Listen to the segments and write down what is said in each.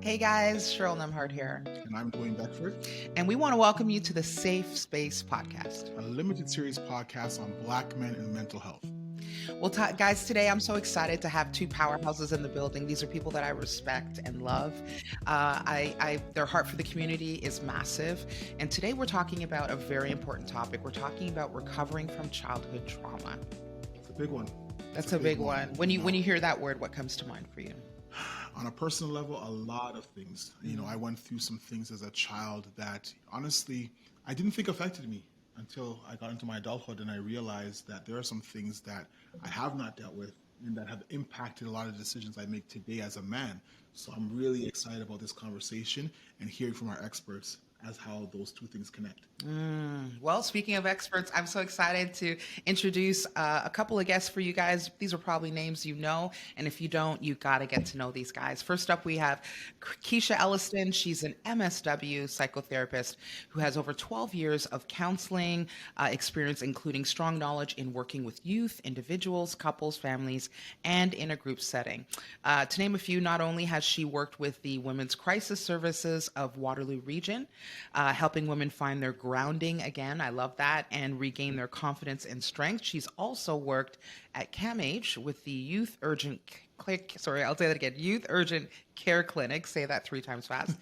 Hey guys, Cheryl Nembhard here, And I'm Dwayne Beckford, and we want to welcome you to the Safe Space Podcast. a limited series podcast on Black men and mental health. Well, guys, today I'm so excited to have two powerhouses in the building. These are people that I respect and love. Their heart for the community is massive, and today we're talking about a very important topic. We're talking about recovering from childhood trauma. It's a big one. That's a big one. When you hear that word, what comes to mind for you? On a personal level, a lot of things. I went through some things as a child that honestly I didn't think affected me until I got into my adulthood, and I realized that there are some things that I have not dealt with and that have impacted a lot of decisions I make today as a man. So I'm really excited about this conversation and hearing from our experts as how those two things connect. Well, speaking of experts, I'm so excited to introduce a couple of guests for you guys. These are probably names you know, and if you don't, you got to get to know these guys. First up, we have Kisha Elliston. She's an MSW psychotherapist who has over 12 years of counseling experience, including strong knowledge in working with youth, individuals, couples, families, and in a group setting. To name a few, not only has she worked with the Women's Crisis Services of Waterloo Region, helping women find their grounding again. I love that, and regain their confidence and strength. She's also worked at CAMH with the Youth Urgent Youth Urgent Care Clinic, say that 3 times fast,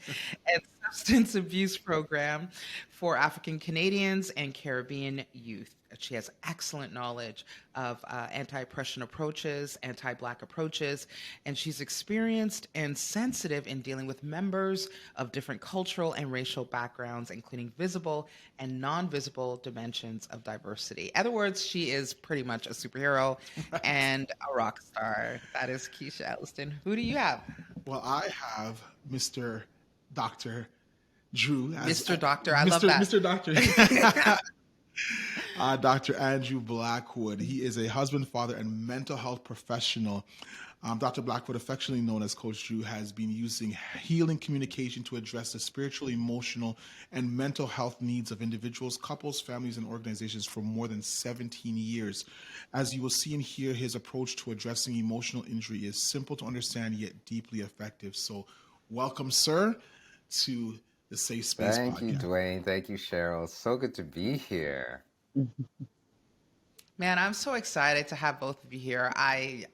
and substance abuse program for African Canadians and Caribbean youth. She has excellent knowledge of anti-oppression approaches, anti-Black approaches, and she's experienced and sensitive in dealing with members of different cultural and racial backgrounds, including visible and non-visible dimensions of diversity. In other words, she is pretty much a superhero and a rock star. That is Kisha Elliston. Who do you have? Well, I have Mr. Dr. Drew. Mr. Doctor, I love that. Mr. Doctor. Dr. Andrew Blackwood. He is a husband, father, and mental health professional. Dr. Blackwood, affectionately known as Coach Drew, has been using healing communication to address the spiritual, emotional, and mental health needs of individuals, couples, families, and organizations for more than 17 years. As you will see and hear, his approach to addressing emotional injury is simple to understand yet deeply effective. So welcome, sir, to the Safe Space Thank you, Podcast. Dwayne. Thank you, Cheryl. So good to be here. Man, I'm so excited to have both of you here. I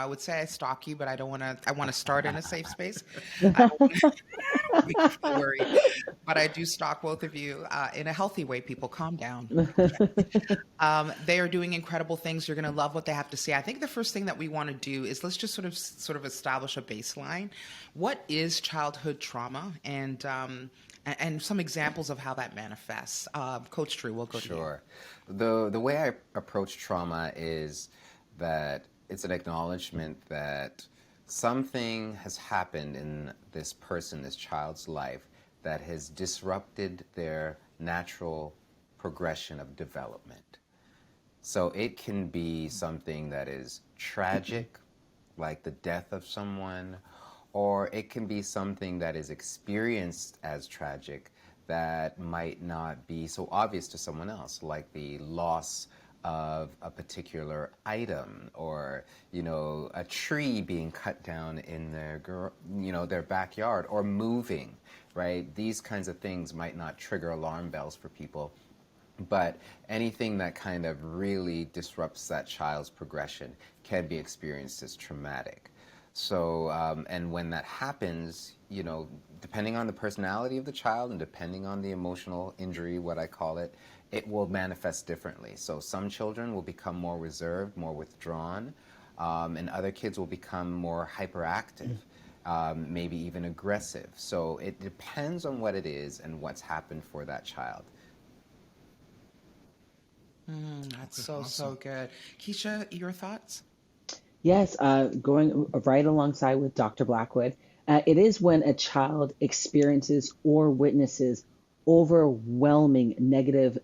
would say I stalk you, but I don't want to. I want to start in a safe space. I don't want to make you feel worried, but I do stalk both of you in a healthy way. People, calm down. They are doing incredible things. You're going to love what they have to say. I think the first thing that we want to do is let's just sort of establish a baseline. What is childhood trauma, and some examples of how that manifests. Coach Drew, we'll go to you. Sure. The way I approach trauma is that it's an acknowledgement that something has happened in this person, this child's life, that has disrupted their natural progression of development. So it can be something that is tragic, like the death of someone, or it can be something that is experienced as tragic that might not be so obvious to someone else, like the loss of a particular item, or a tree being cut down in their backyard, or moving, right? These kinds of things might not trigger alarm bells for people, but anything that kind of really disrupts that child's progression can be experienced as traumatic. So, and when that happens, depending on the personality of the child and depending on the emotional injury, what I call it, it will manifest differently. So some children will become more reserved, more withdrawn, and other kids will become more hyperactive, maybe even aggressive. So it depends on what it is and what's happened for that child. That's so good. Kisha, your thoughts? Yes, going right alongside with Dr. Blackwood, it is when a child experiences or witnesses overwhelming negative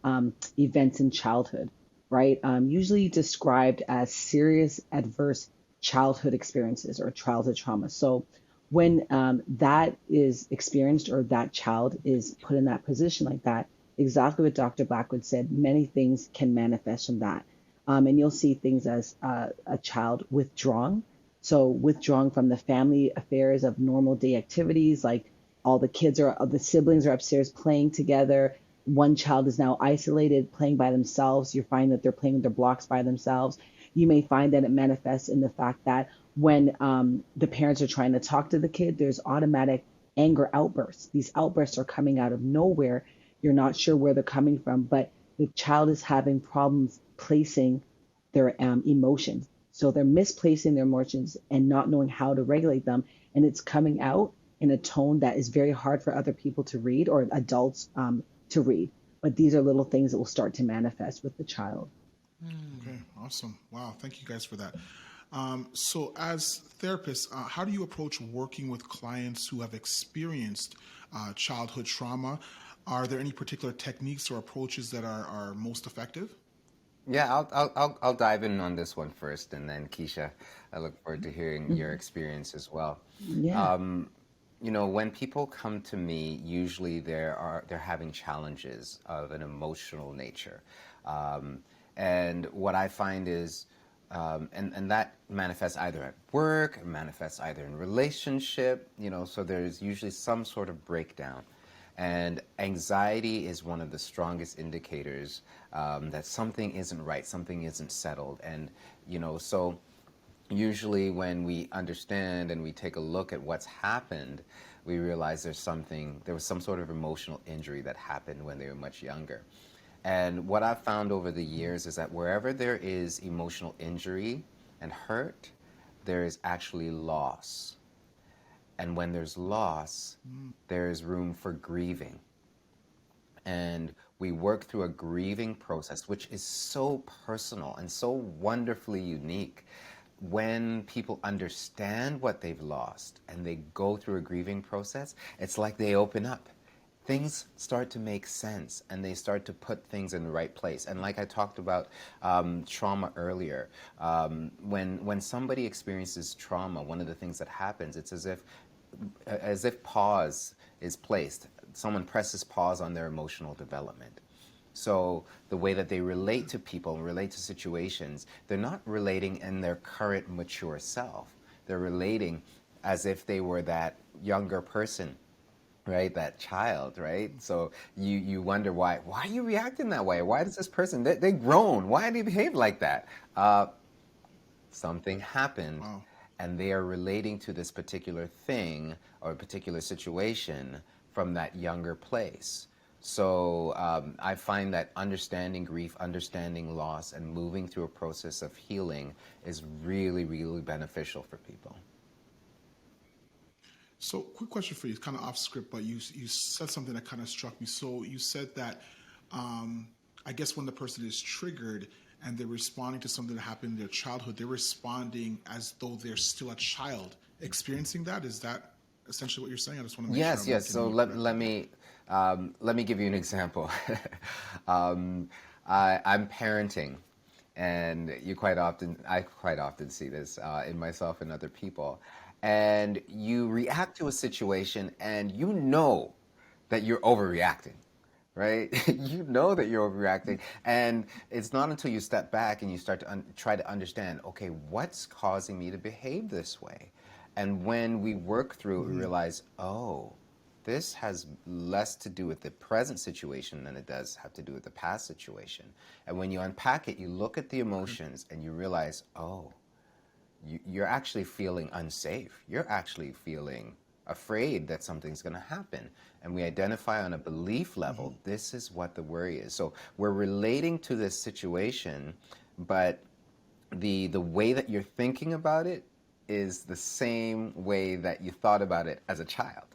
events in childhood, right? Usually described as serious adverse childhood experiences or childhood trauma. So when that is experienced or that child is put in that position like that, exactly what Dr. Blackwood said, many things can manifest from that. And you'll see things as a child withdrawn, So withdrawing from the family affairs of normal day activities, like the siblings are upstairs playing together. One child is now isolated, playing by themselves. You find that they're playing with their blocks by themselves. You may find that it manifests in the fact that when the parents are trying to talk to the kid, there's automatic anger outbursts. These outbursts are coming out of nowhere. You're not sure where they're coming from, but the child is having problems placing their emotions. So they're misplacing their emotions and not knowing how to regulate them. And it's coming out in a tone that is very hard for other people to read or adults to read. But these are little things that will start to manifest with the child. Okay, awesome. Wow, thank you guys for that. So, as therapists, how do you approach working with clients who have experienced childhood trauma? Are there any particular techniques or approaches that are most effective? Yeah, I'll dive in on this one first, and then Keisha, I look forward to hearing your experience as well. Yeah. Um, when people come to me, usually they're having challenges of an emotional nature, um, and what I find is, and that manifests either at work, it manifests either in relationship, so there's usually some sort of breakdown. And anxiety is one of the strongest indicators that something isn't right, something isn't settled. And, so usually when we understand and we take a look at what's happened, we realize there was some sort of emotional injury that happened when they were much younger. And what I've found over the years is that wherever there is emotional injury and hurt, there is actually loss. And when there's loss, there is room for grieving. And we work through a grieving process, which is so personal and so wonderfully unique. When people understand what they've lost and they go through a grieving process, it's like they open up. Things start to make sense and they start to put things in the right place. And like I talked about trauma earlier, when somebody experiences trauma, one of the things that happens, it's as if pause is placed. Someone presses pause on their emotional development. So the way that they relate to people and relate to situations, they're not relating in their current mature self. They're relating as if they were that younger person, right? That child, right? So you wonder why are you reacting that way? Why does this person, they grown, why do they behave like that? Something happened. Wow. And they are relating to this particular thing or a particular situation from that younger place. So I find that understanding grief, understanding loss, and moving through a process of healing is really, really beneficial for people. So, quick question for you, it's kind of off script, but you said something that kind of struck me. So, you said that I guess when the person is triggered and they're responding to something that happened in their childhood, they're responding as though they're still a child experiencing that. Is that essentially what you're saying? I just want to make sure. Yes. So let me give you an example. I'm parenting, and I quite often see this in myself and other people. And you react to a situation, and you know that you're overreacting, right? You know that you're overreacting, and it's not until you step back and you start to try to understand, okay, what's causing me to behave this way? And when we work through it, we realize, oh, this has less to do with the present situation than it does have to do with the past situation. And when you unpack it, you look at the emotions and you realize, oh, you're actually feeling unsafe. You're actually feeling afraid that something's going to happen. And we identify on a belief level, this is what the worry is. So we're relating to this situation, but the way that you're thinking about it is the same way that you thought about it as a child,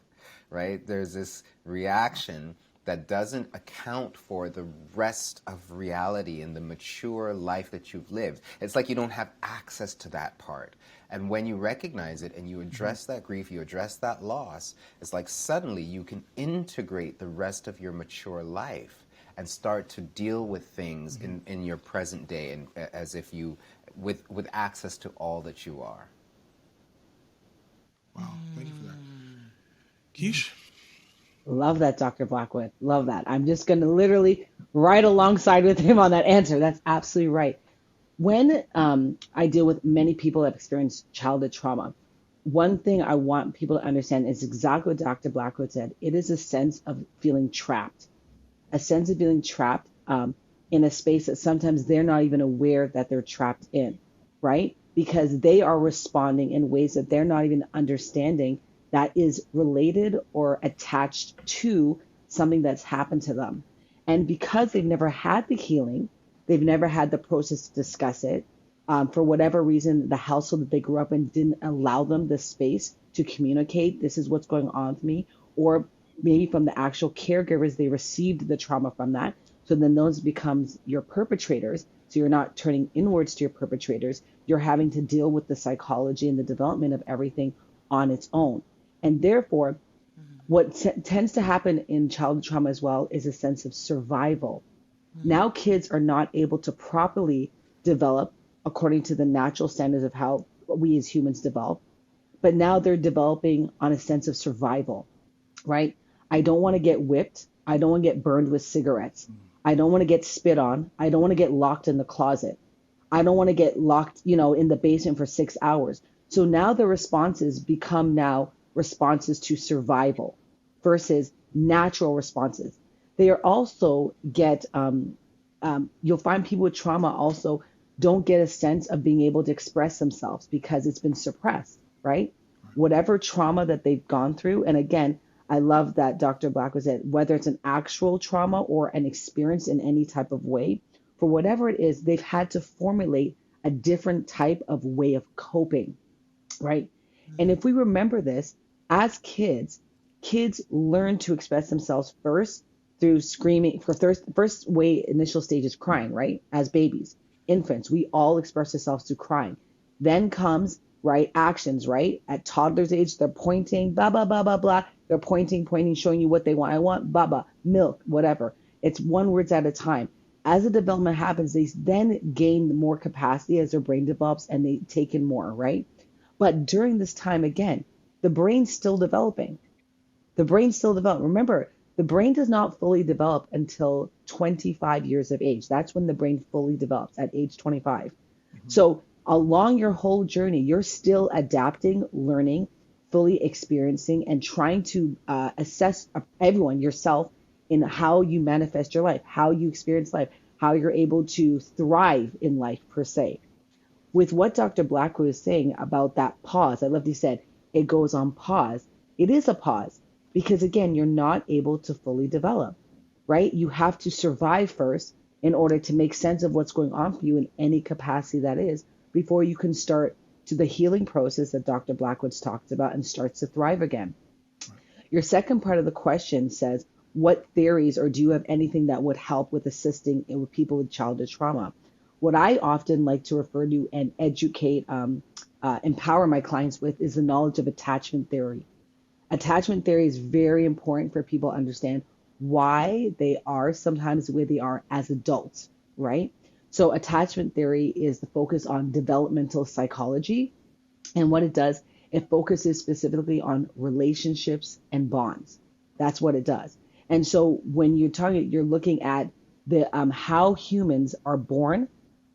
right? There's this reaction that doesn't account for the rest of reality and the mature life that you've lived. It's like you don't have access to that part. And when you recognize it and you address that grief, you address that loss, it's like suddenly you can integrate the rest of your mature life and start to deal with things in your present day, and as if you, with access to all that you are. Wow, thank you for that. Keish? Love that, Dr. Blackwood. Love that. I'm just going to literally right alongside with him on that answer. That's absolutely right. When I deal with many people that experience childhood trauma, one thing I want people to understand is exactly what Dr. Blackwood said. It is a sense of feeling trapped, a sense of feeling trapped in a space that sometimes they're not even aware that they're trapped in, right? Because they are responding in ways that they're not even understanding that is related or attached to something that's happened to them. And because they've never had the healing, they've never had the process to discuss it. For whatever reason, the household that they grew up in didn't allow them the space to communicate, this is what's going on with me, or maybe from the actual caregivers, they received the trauma from that. So then those becomes your perpetrators. So you're not turning inwards to your perpetrators. You're having to deal with the psychology and the development of everything on its own. And therefore, what tends to happen in childhood trauma as well is a sense of survival. Now kids are not able to properly develop according to the natural standards of how we as humans develop, but now they're developing on a sense of survival, right? I don't want to get whipped. I don't want to get burned with cigarettes. I don't want to get spit on. I don't want to get locked in the closet. I don't want to get locked, in the basement for 6 hours. So now the responses become now responses to survival versus natural responses. They are also you'll find people with trauma also don't get a sense of being able to express themselves because it's been suppressed, right? Whatever trauma that they've gone through. And again, I love that Dr. Black was said, whether it's an actual trauma or an experience in any type of way, for whatever it is, they've had to formulate a different type of way of coping, right? And if we remember this, as kids learn to express themselves first through screaming. First way, initial stage is crying, right? As babies, infants, we all express ourselves through crying. Then comes, right, actions, right? At toddler's age, they're pointing, blah, blah, blah, blah, blah. They're pointing, showing you what they want. I want baba, milk, whatever. It's one words at a time. As the development happens, they then gain more capacity as their brain develops and they take in more, right? But during this time, again, the brain's still developing. Remember, the brain does not fully develop until 25 years of age. That's when the brain fully develops, at age 25. So along your whole journey, you're still adapting, learning, fully experiencing, and trying to assess everyone, yourself, in how you manifest your life, how you experience life, how you're able to thrive in life per se. With what Dr. Blackwood was saying about that pause, I love he said, it goes on pause. It is a pause because, again, you're not able to fully develop, right? You have to survive first in order to make sense of what's going on for you in any capacity that is before you can start to the healing process that Dr. Blackwood's talked about and starts to thrive again. Your second part of the question says, what theories or do you have anything that would help with assisting with people with childhood trauma? What I often like to refer to and educate, empower my clients with is the knowledge of attachment theory. Attachment theory is very important for people to understand why they are sometimes the way they are as adults, right? So attachment theory is the focus on developmental psychology. And what it does, it focuses specifically on relationships and bonds. That's what it does. And so when you're looking at the how humans are born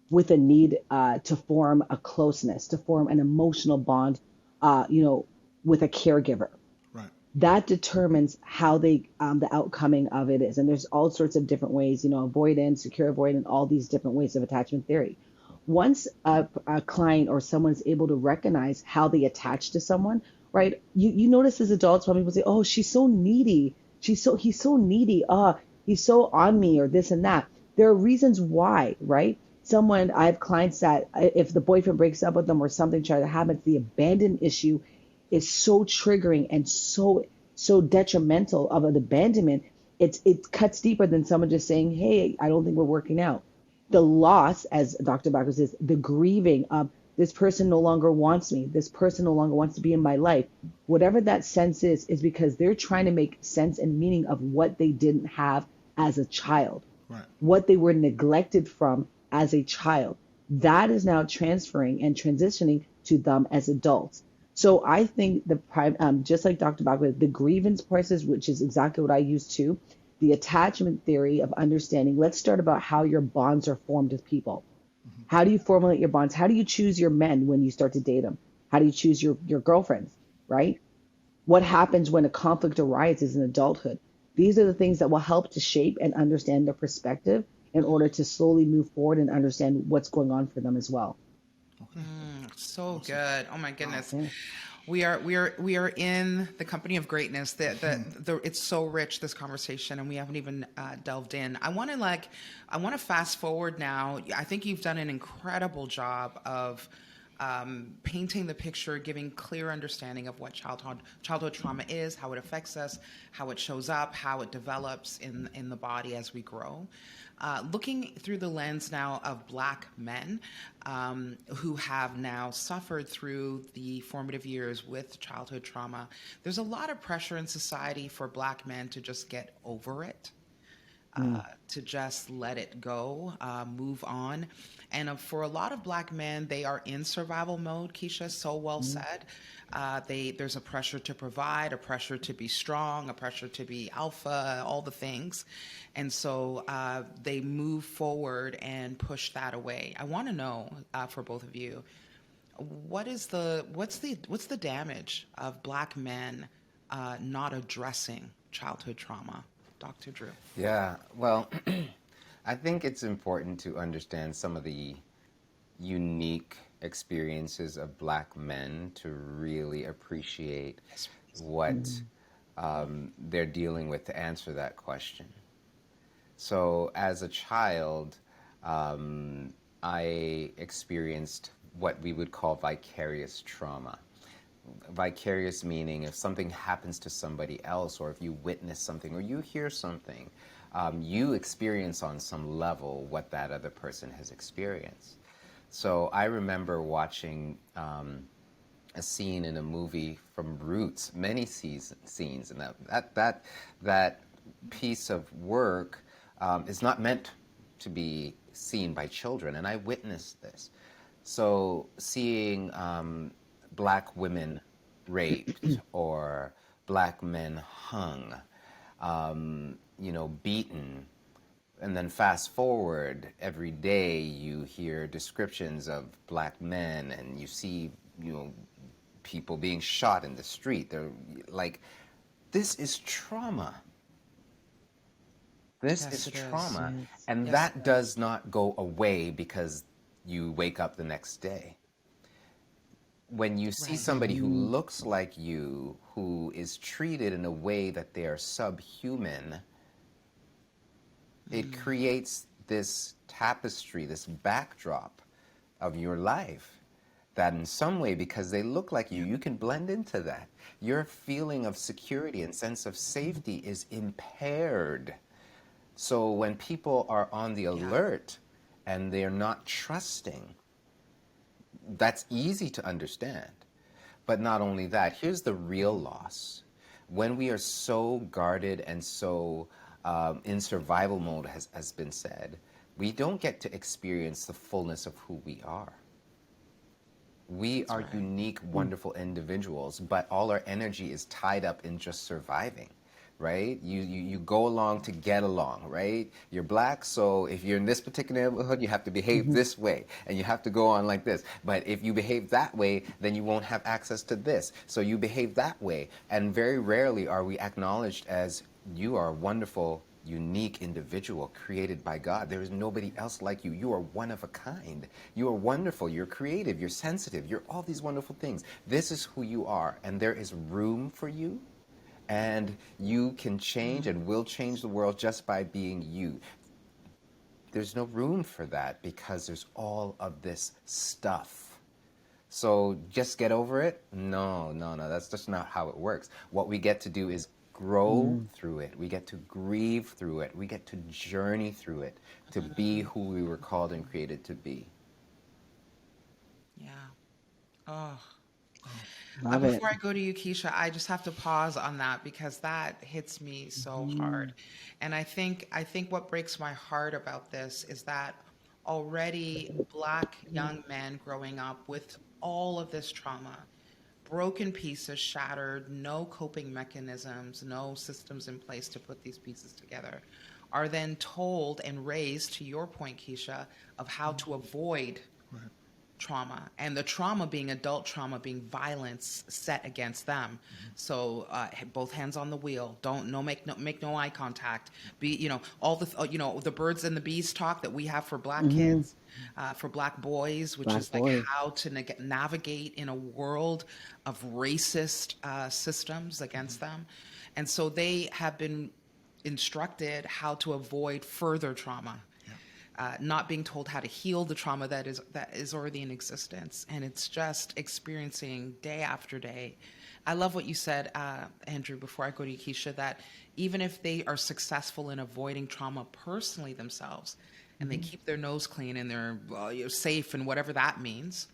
with a need to form a closeness, to form an emotional bond, with a caregiver. Right. That determines how the outcoming of it is. And there's all sorts of different ways, avoidance, secure avoidance, all these different ways of attachment theory. Once a client or someone is able to recognize how they attach to someone, right? You notice as adults when people say, oh, she's so needy. He's so needy. He's so on me or this and that. There are reasons why, right? I have clients that if the boyfriend breaks up with them or something tries to happen, the abandon issue is so triggering and so detrimental of an abandonment. It cuts deeper than someone just saying, hey, I don't think we're working out. The loss, as Dr. Backer says, the grieving of this person no longer wants me. This person no longer wants to be in my life. Whatever that sense is because they're trying to make sense and meaning of what they didn't have as a child, Right. what they were neglected from as a child. That is now transferring and transitioning to them as adults. So I think just like Dr. Backer, the grievance process, which is exactly what I use too, the attachment theory of understanding. Let's start about how your bonds are formed with people. How do you formulate your bonds? How do you choose your men when you start to date them? How do you choose your girlfriends, right? What happens when a conflict arises in adulthood? These are the things that will help to shape and understand their perspective in order to slowly move forward and understand what's going on for them as well. Okay. So Awesome. good. Oh my Wow. goodness. Yeah. We are in the company of greatness. It's so rich, this conversation, and we haven't even delved in. I want to fast forward now. I think you've done an incredible job of painting the picture, giving clear understanding of what childhood trauma is, how it affects us, how it shows up, how it develops in the body as we grow. Looking through the lens now of Black men who have now suffered through the formative years with childhood trauma, there's a lot of pressure in society for Black men to just get over it, to just let it go, move on. And for a lot of Black men, they are in survival mode. Keisha, so well said. There's a pressure to provide, a pressure to be strong, a pressure to be alpha, all the things. And so they move forward and push that away. I want to know for both of you, what's the damage of Black men not addressing childhood trauma? Dr. Drew. Yeah, well, I think it's important to understand some of the unique experiences of Black men to really appreciate what they're dealing with to answer that question. So, as a child, I experienced what we would call vicarious trauma. Vicarious meaning if something happens to somebody else, or if you witness something, or you hear something, you experience on some level what that other person has experienced. So I remember watching a scene in a movie from Roots, many scenes, and that piece of work is not meant to be seen by children, and I witnessed this. So seeing Black women raped or Black men hung, beaten, and then fast forward, every day you hear descriptions of Black men, and you see, people being shot in the street. They're like, this is trauma. This Yes, is it is. trauma. Yes. And Yes, that it is. does not go away because you wake up the next day. When you see Right. somebody who looks like you, who is treated in a way that they are subhuman, it creates this tapestry, this backdrop of your life that in some way, because they look like you can blend into that. Your feeling of security and sense of safety is impaired. So when people are on the Yeah. alert and they're not trusting, that's easy to understand. But not only that, here's the real loss. When we are so guarded and so in survival mode, has been said, we don't get to experience the fullness of who we are. We That's are right. unique, wonderful individuals, but all our energy is tied up in just surviving, right? You go along to get along, right? You're Black, so if you're in this particular neighborhood, you have to behave Mm-hmm. this way, and you have to go on like this. But if you behave that way, then you won't have access to this. So you behave that way, and very rarely are we acknowledged as you are a wonderful, unique individual created by God. There is nobody else like you. You are one of a kind. You are wonderful. You're creative. You're sensitive. You're all these wonderful things. This is who you are, and there is room for you. And you can change and will change the world just by being you. There's no room for that because there's all of this stuff. So just get over it? No, no, no. That's just not how it works. What we get to do is grow through it. We get to grieve through it. We get to journey through it to be who we were called and created to be. Yeah. Oh. Love it. Before I go to you, Keisha, I just have to pause on that because that hits me so hard. And I think what breaks my heart about this is that already Black young men growing up with all of this trauma, broken pieces shattered, no coping mechanisms, no systems in place to put these pieces together, are then told and raised, to your point, Keisha, of how to avoid trauma, and the trauma being adult trauma being violence set against them. So both hands on the wheel, don't make no eye contact, be, all the the birds and the bees talk that we have for black kids, for black boys, which Black is like boys. how to navigate in a world of racist systems against them. And so they have been instructed how to avoid further trauma, not being told how to heal the trauma that is already in existence. And it's just experiencing day after day. I love what you said, Andrew, before I go to you, Keisha, that even if they are successful in avoiding trauma personally themselves, and they keep their nose clean and they're safe and whatever that means,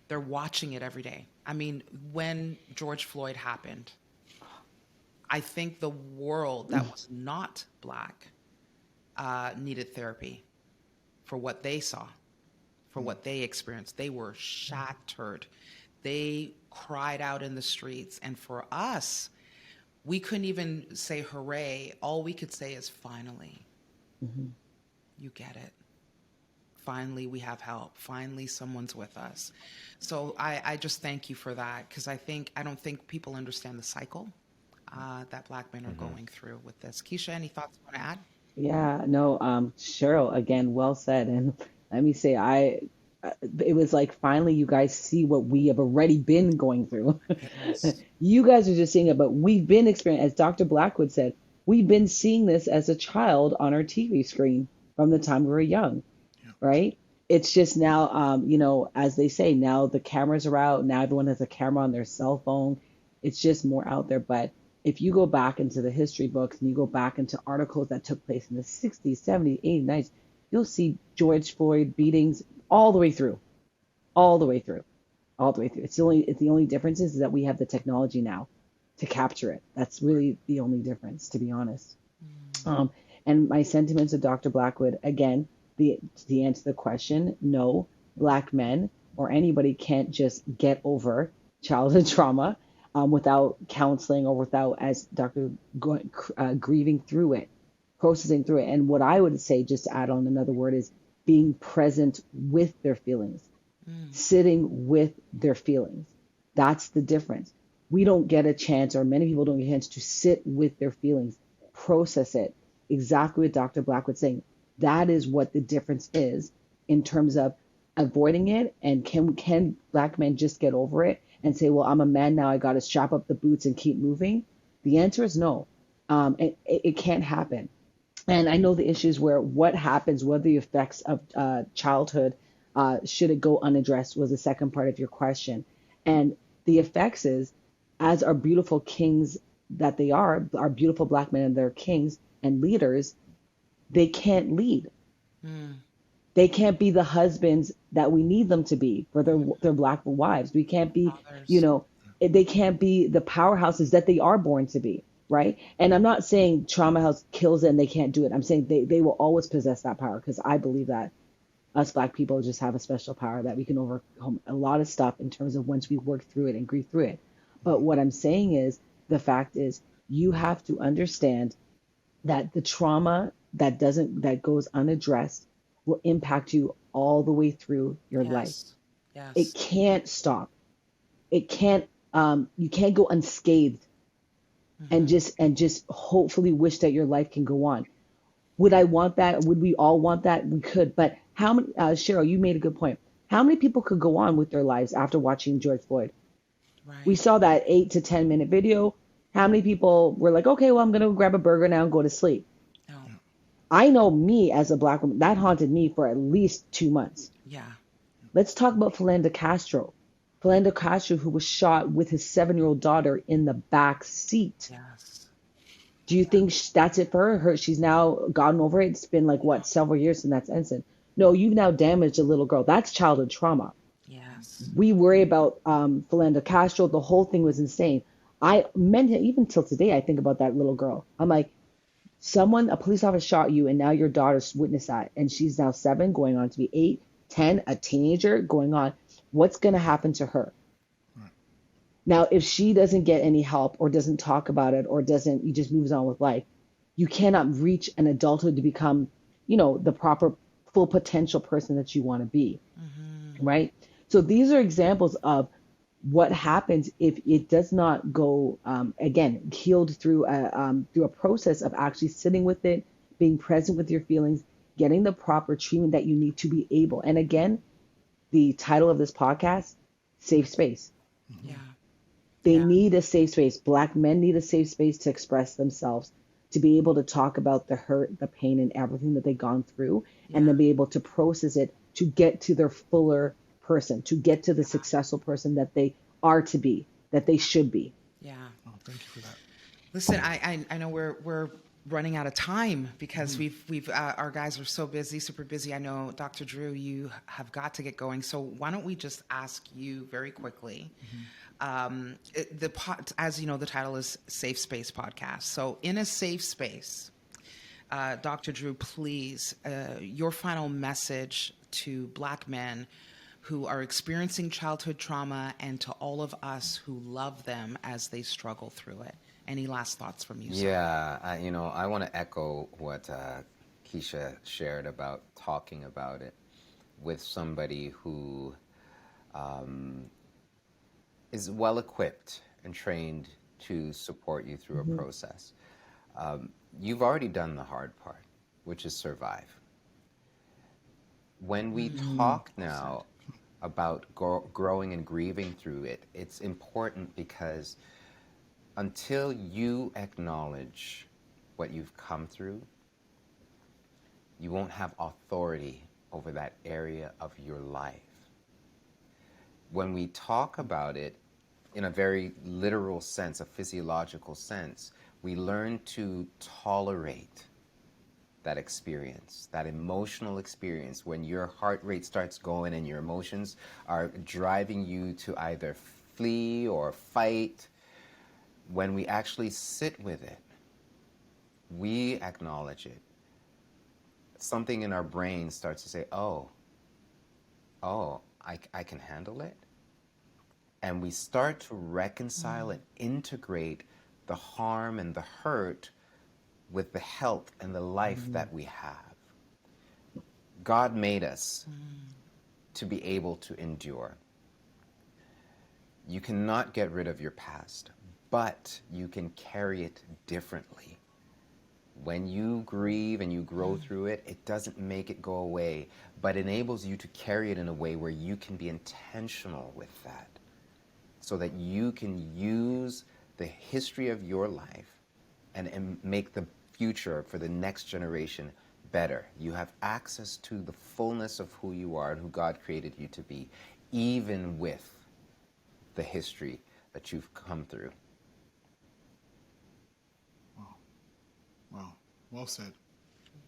they're watching it every day. I mean, when George Floyd happened, I think the world that was not black needed therapy for what they saw, for what they experienced. They were shattered. They cried out in the streets. And for us, we couldn't even say hooray. All we could say is finally, you get it. Finally, we have help. Finally, someone's with us. So I just thank you for that, because I don't think people understand the cycle that black men are going through with this. Keisha, any thoughts you want to add? Yeah, no, Cheryl, again, well said. And let me say, it was like finally you guys see what we have already been going through. Yes. You guys are just seeing it, but we've been experiencing, as Dr. Blackwood said, we've been seeing this as a child on our TV screen from the time we were young, right? It's just now, as they say, now the cameras are out. Now everyone has a camera on their cell phone. It's just more out there. But if you go back into the history books and you go back into articles that took place in the 60s, 70s, 80s, 90s, you'll see George Floyd beatings all the way through, all the way through, all the way through. It's the only difference is that we have the technology now to capture it. That's really the only difference, to be honest. And my sentiments of Dr. Blackwood, again, the answer to the question, no, black men or anybody can't just get over childhood trauma without counseling or without, as Dr. grieving through it, processing through it. And what I would say, just to add on another word, is being present with their feelings, sitting with their feelings. That's the difference. We don't get a chance, or many people don't get a chance to sit with their feelings, process it. Exactly what Dr. Blackwood's saying. That is what the difference is in terms of avoiding it. And can black men just get over it and say, well, I'm a man now, I got to strap up the boots and keep moving? The answer is no. It can't happen. And I know the issues where what happens, what are the effects of childhood, should it go unaddressed, was the second part of your question. And the effects is, as our beautiful kings that they are, our beautiful black men and their kings and leaders, they can't lead. They can't be the husbands that we need them to be for their black wives. We can't be, they can't be the powerhouses that they are born to be, right? And I'm not saying trauma house kills it and they can't do it. I'm saying they will always possess that power, because I believe that us black people just have a special power that we can overcome a lot of stuff in terms of once we work through it and grieve through it. But what I'm saying is, the fact is, you have to understand that the trauma that goes unaddressed will impact you all the way through your life. Yes. It can't stop. It can't. You can't go unscathed and just hopefully wish that your life can go on. Would I want that? Would we all want that? We could. But how many? Cheryl, you made a good point. How many people could go on with their lives after watching George Floyd? Right. We saw that 8 to 10 minute video. How many people were like, okay, well, I'm going to grab a burger now and go to sleep? No. I know me as a black woman, that haunted me for at least 2 months. Yeah. Let's talk about Philando Castro. Philando Castro, who was shot with his 7-year-old daughter in the back seat. Yes. Do you think that's it for her? She's now gotten over it? It's been like, what, several years since that's incident? No, you've now damaged a little girl. That's childhood trauma. Yes. We worry about Philando Castro. The whole thing was insane. Even till today, I think about that little girl. I'm like, a police officer shot you, and now your daughter's witnessed that, and she's now 7, going on to be 8, 10, a teenager going on. What's going to happen to her? Right. Now, if she doesn't get any help or doesn't talk about it or he just moves on with life, You cannot reach an adulthood to become, the proper full potential person that you want to be, right? So these are examples of what happens if it does not go, again, healed through a process of actually sitting with it, being present with your feelings, getting the proper treatment that you need to be able. And again, the title of this podcast, Safe Space. Yeah. They Yeah. need a safe space. Black men need a safe space to express themselves, to be able to talk about the hurt, the pain, and everything that they've gone through, and Yeah. then be able to process it to get to their fuller person, to get to the successful person that they are to be, that they should be. Yeah. Oh, thank you for that. Listen, I know we're running out of time because we've our guys are so busy, super busy. I know, Dr. Drew, you have got to get going. So why don't we just ask you very quickly? As you know, the title is Safe Space Podcast. So in a safe space, Dr. Drew, please, your final message to Black men who are experiencing childhood trauma and to all of us who love them as they struggle through it. Any last thoughts from you, sir? Yeah, I want to echo what Keisha shared about talking about it with somebody who is well equipped and trained to support you through a process. You've already done the hard part, which is survive. When we talk now about growing and grieving through it, it's important because until you acknowledge what you've come through, you won't have authority over that area of your life. When we talk about it in a very literal sense, a physiological sense, we learn to tolerate that experience, that emotional experience, when your heart rate starts going and your emotions are driving you to either flee or fight. When we actually sit with it, we acknowledge it. Something in our brain starts to say, oh, I can handle it. And we start to reconcile and integrate the harm and the hurt with the health and the life that we have. God made us to be able to endure. You cannot get rid of your past, but you can carry it differently. When you grieve and you grow through it, it doesn't make it go away, but enables you to carry it in a way where you can be intentional with that, so that you can use the history of your life and make the future for the next generation better. You have access to the fullness of who you are and who God created you to be, even with the history that you've come through. Wow. Well said.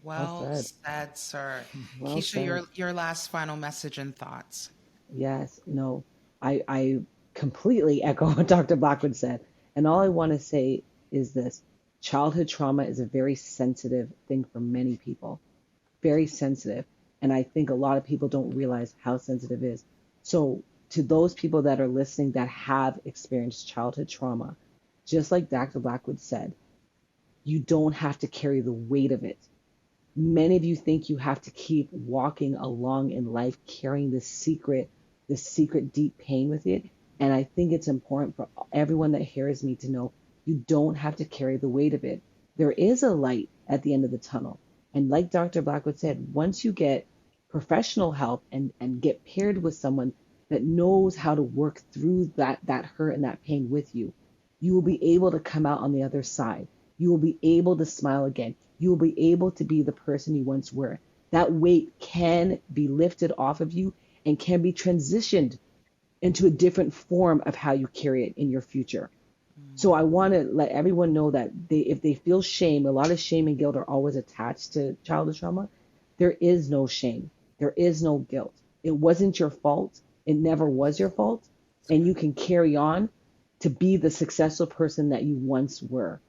Well Well said. said, sir. Well Keisha, said. your last final message and thoughts. Yes, no, I completely echo what Dr. Blackwood said. And all I want to say is this: childhood trauma is a very sensitive thing for many people, very sensitive. And I think a lot of people don't realize how sensitive it is. So, to those people that are listening that have experienced childhood trauma, just like Dr. Blackwood said, you don't have to carry the weight of it. Many of you think you have to keep walking along in life carrying this secret deep pain with it. And I think it's important for everyone that hears me to know you don't have to carry the weight of it. There is a light at the end of the tunnel. And like Dr. Blackwood said, once you get professional help and get paired with someone that knows how to work through that hurt and that pain with you, you will be able to come out on the other side. You will be able to smile again. You will be able to be the person you once were. That weight can be lifted off of you and can be transitioned into a different form of how you carry it in your future. So I want to let everyone know that if they feel shame, a lot of shame and guilt are always attached to childhood trauma. There is no shame. There is no guilt. It wasn't your fault. It never was your fault. And you can carry on to be the successful person that you once were.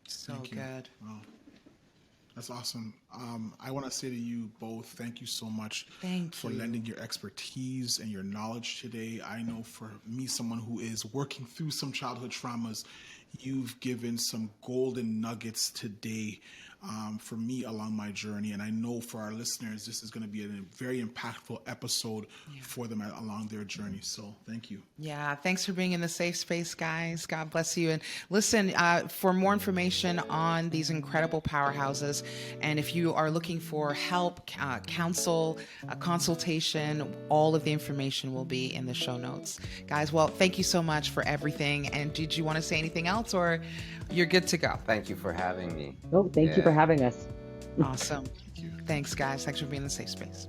So Thank you. good. Wow. That's awesome. I want to say to you both, thank you so much Thank for you. lending your expertise and your knowledge today. I know for me, someone who is working through some childhood traumas, you've given some golden nuggets today for me along my journey. And I know for our listeners, this is going to be a very impactful episode for them along their journey. So thank you. Yeah, thanks for being in the safe space, guys. God bless you. And listen, for more information on these incredible powerhouses, and if you are looking for help, counsel, consultation, all of the information will be in the show notes. Guys, well, thank you so much for everything. And did you want to say anything else, or you're good to go? Thank you for having me. Oh, thank you for having us. Awesome. Thanks, guys. Thanks for being in the safe space.